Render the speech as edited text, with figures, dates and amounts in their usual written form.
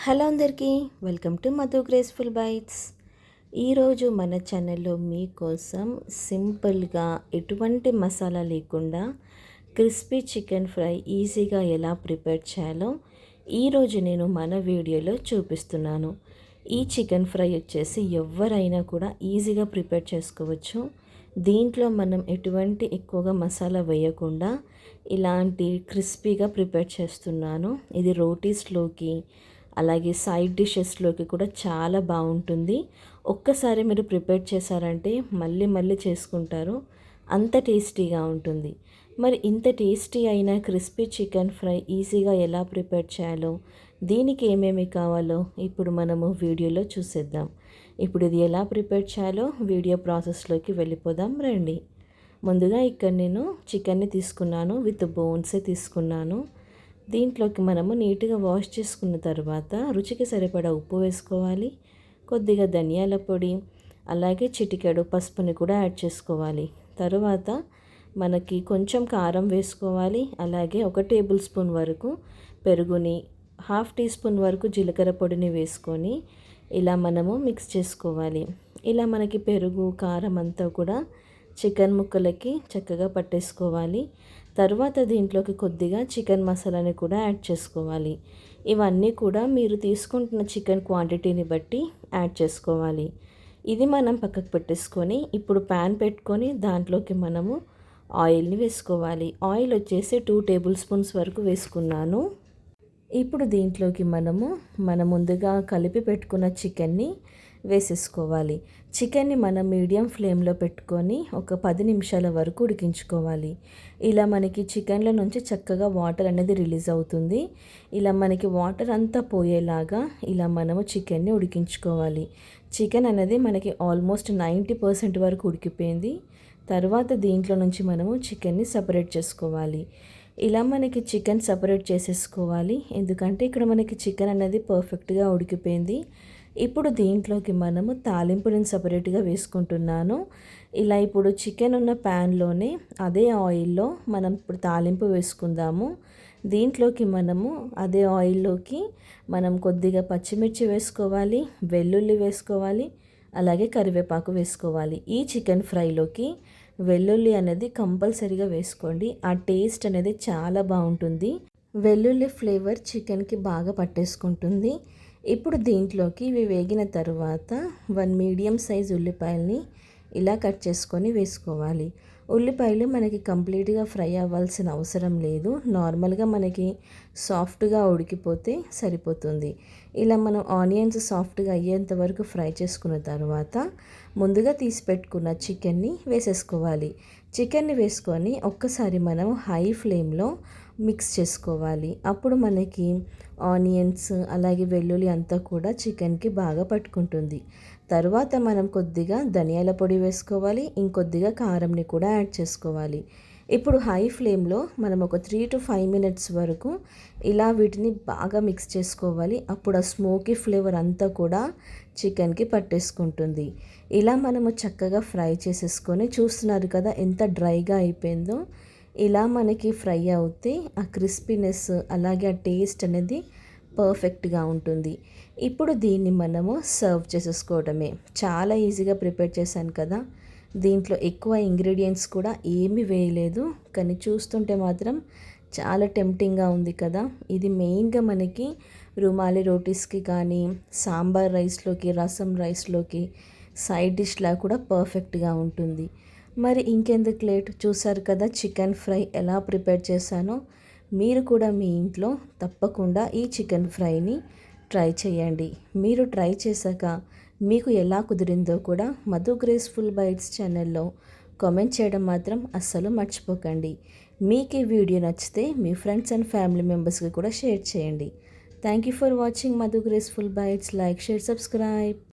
Hello అందరికీ, welcome to Madhu graceful bytes. ఈరోజు మన ఛానల్లో మీకోసం సింపుల్గా ఎటువంటి మసాలా లేకుండా క్రిస్పీ చికెన్ ఫ్రై ఈజీగా ఎలా ప్రిపేర్ చేయాలో ఈరోజు నేను మన వీడియోలో చూపిస్తున్నాను. ఈ చికెన్ ఫ్రై వచ్చేసి ఎవరైనా కూడా ఈజీగా ప్రిపేర్ చేసుకోవచ్చు. దీంట్లో మనం ఎటువంటి ఎక్కువగా మసాలా వేయకుండా ఇలాంటి క్రిస్పీగా ప్రిపేర్ చేస్తున్నాను. ఇది రోటీస్లోకి అలాగే సైడ్ డిషెస్లోకి కూడా చాలా బాగుంటుంది. ఒక్కసారి మీరు ప్రిపేర్ చేశారంటే మళ్ళీ మళ్ళీ చేసుకుంటారు, అంత టేస్టీగా ఉంటుంది. మరి ఇంత టేస్టీ అయిన క్రిస్పీ చికెన్ ఫ్రై ఈజీగా ఎలా ప్రిపేర్ చేయాలో, దీనికి ఏమేమి కావాలో ఇప్పుడు మనము వీడియోలో చూసేద్దాం. ఇప్పుడు ఇది ఎలా ప్రిపేర్ చేయాలో వీడియో ప్రాసెస్లోకి వెళ్ళిపోదాం రండి. ముందుగా ఇక్కడ నేను చికెన్ని తీసుకున్నాను, విత్ బోన్సే తీసుకున్నాను. దీంట్లోకి మనము నీట్గా వాష్ చేసుకున్న తర్వాత రుచికి సరిపడా ఉప్పు వేసుకోవాలి, కొద్దిగా ధనియాల పొడి, అలాగే చిటికెడు పసుపుని కూడా యాడ్ చేసుకోవాలి. తర్వాత మనకి కొంచెం కారం వేసుకోవాలి, అలాగే 1 టేబుల్ స్పూన్ వరకు పెరుగుని, 1/2 టీ స్పూన్ వరకు జీలకర్ర పొడిని వేసుకొని ఇలా మనము మిక్స్ చేసుకోవాలి. ఇలా మనకి పెరుగు కారం అంతా కూడా చికెన్ ముక్కలకి చక్కగా పట్టేసుకోవాలి. తర్వాత దీంట్లోకి కొద్దిగా చికెన్ మసాలాని కూడా యాడ్ చేసుకోవాలి. ఇవన్నీ కూడా మీరు తీసుకుంటున్న చికెన్ క్వాంటిటీని బట్టి యాడ్ చేసుకోవాలి. ఇది మనం పక్కకు పెట్టేసుకొని ఇప్పుడు ప్యాన్ పెట్టుకొని దాంట్లోకి మనము ఆయిల్ని వేసుకోవాలి. ఆయిల్ వచ్చేసి 2 టేబుల్ స్పూన్స్ వరకు వేసుకున్నాను. ఇప్పుడు దీంట్లోకి మన ముందుగా కలిపి పెట్టుకున్న చికెన్ని వేసేసుకోవాలి. చికెన్ని మనం మీడియం ఫ్లేమ్లో పెట్టుకొని ఒక 10 నిమిషాల వరకు ఉడికించుకోవాలి. ఇలా మనకి చికెన్ల నుంచి చక్కగా వాటర్ అనేది రిలీజ్ అవుతుంది. ఇలా మనకి వాటర్ అంతా పోయేలాగా ఇలా మనము చికెన్ని ఉడికించుకోవాలి. చికెన్ అనేది మనకి ఆల్మోస్ట్ 90% వరకు ఉడికిపోయింది. తర్వాత దీంట్లో నుంచి మనము చికెన్ని సపరేట్ చేసుకోవాలి. ఇలా మనకి చికెన్ సపరేట్ చేసేసుకోవాలి, ఎందుకంటే ఇక్కడ మనకి చికెన్ అనేది పర్ఫెక్ట్గా ఉడికిపోయింది. ఇప్పుడు దీంట్లోకి మనము తాలింపుని సపరేట్గా వేసుకుంటున్నాను. ఇలా ఇప్పుడు చికెన్ ఉన్న ప్యాన్లోనే అదే ఆయిల్లో మనం ఇప్పుడు తాలింపు వేసుకుందాము. దీంట్లోకి మనము అదే ఆయిల్లోకి మనం కొద్దిగా పచ్చిమిర్చి వేసుకోవాలి, వెల్లుల్లి వేసుకోవాలి, అలాగే కరివేపాకు వేసుకోవాలి. ఈ చికెన్ ఫ్రైలోకి వెల్లుల్లి అనేది కంపల్సరీగా వేసుకోండి, ఆ టేస్ట్ అనేది చాలా బాగుంటుంది. వెల్లుల్లి ఫ్లేవర్ చికెన్కి బాగా పట్టేసుకుంటుంది. ఇప్పుడు దీంట్లోకి ఇవి వేగిన తర్వాత 1 మీడియం సైజ్ ఉల్లిపాయల్ని ఇలా కట్ చేసుకొని వేసుకోవాలి. ఉల్లిపాయలు మనకి కంప్లీట్గా ఫ్రై అవ్వాల్సిన అవసరం లేదు, నార్మల్గా మనకి సాఫ్ట్గా ఉడికిపోతే సరిపోతుంది. ఇలా మనం ఆనియన్స్ సాఫ్ట్గా అయ్యేంత వరకు ఫ్రై చేసుకున్న తర్వాత ముందుగా తీసి పెట్టుకున్న చికెన్ని వేసేసుకోవాలి. చికెన్ని వేసుకొని ఒక్కసారి మనం హై ఫ్లేమ్లో మిక్స్ చేసుకోవాలి. అప్పుడు మనకి ఆనియన్స్ అలాగే వెల్లుల్లి అంతా కూడా చికెన్కి బాగా పట్టుకుంటుంది. తర్వాత మనం కొద్దిగా ధనియాల పొడి వేసుకోవాలి, ఇంకొద్దిగా కారంని కూడా యాడ్ చేసుకోవాలి. ఇప్పుడు హై ఫ్లేమ్లో మనం ఒక 3 to 5 మినిట్స్ వరకు ఇలా వీటిని బాగా మిక్స్ చేసుకోవాలి. అప్పుడు ఆ స్మోకీ ఫ్లేవర్ అంతా కూడా చికెన్కి పట్టేసుకుంటుంది. ఇలా మనము చక్కగా ఫ్రై చేసేసుకొని చూస్తున్నారు కదా ఎంత డ్రైగా అయిపోయిందో. ఇలా మనకి ఫ్రై అవుతే ఆ క్రిస్పీనెస్ అలాగే ఆ టేస్ట్ అనేది పర్ఫెక్ట్గా ఉంటుంది. ఇప్పుడు దీన్ని మనము సర్వ్ చేసేసుకోవడమే. చాలా ఈజీగా ప్రిపేర్ చేశాను కదా. దీంట్లో ఎక్కువ ఇంగ్రీడియంట్స్ కూడా ఏమీ వేయలేదు, కానీ చూస్తుంటే మాత్రం చాలా టెంప్టింగ్గా ఉంది కదా. ఇది మెయిన్గా మనకి రుమాలి రోటీస్కి కానీ సాంబార్ రైస్లోకి, రసం రైస్లోకి సైడ్ డిష్లా కూడా పర్ఫెక్ట్గా ఉంటుంది. మరి ఇంకెందుకు లేట్, చూసారు కదా చికెన్ ఫ్రై ఎలా ప్రిపేర్ చేశానో. మీరు కూడా మీ ఇంట్లో తప్పకుండా ఈ చికెన్ ఫ్రైని ట్రై చేయండి. మీరు ట్రై చేశాక మీకు ఎలా కుదిరిందో కూడా మధు గ్రేస్ఫుల్ బైట్స్ ఛానల్లో కామెంట్ చేయడం మాత్రం అస్సలు మర్చిపోకండి. మీకు ఈ వీడియో నచ్చితే మీ ఫ్రెండ్స్ అండ్ ఫ్యామిలీ మెంబర్స్కి కూడా షేర్ చేయండి. Thank you for watching Madhu graceful bytes. Like, share, subscribe.